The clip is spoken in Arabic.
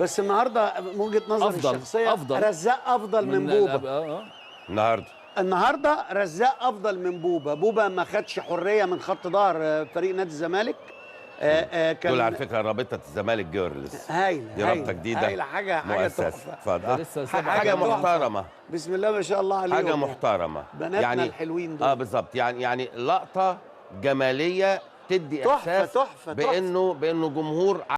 بس النهارده من وجهه نظري الشخصيه رزاق افضل من بوبا. النهارده رزاق افضل من بوبا. بوبا ما خدش حريه من خط ظهر فريق نادي الزمالك. كان دول على فكره رابطه الزمالك جيرلز. هايله، دي رابطه جديده، هايله، حاجه تحفه. حاجه محترمه. بسم الله ما شاء الله عليهم. حاجه محترمه بناتنا يعني الحلوين دول. بالظبط، يعني لقطه جماليه تدي احساس تحفه بانه جمهور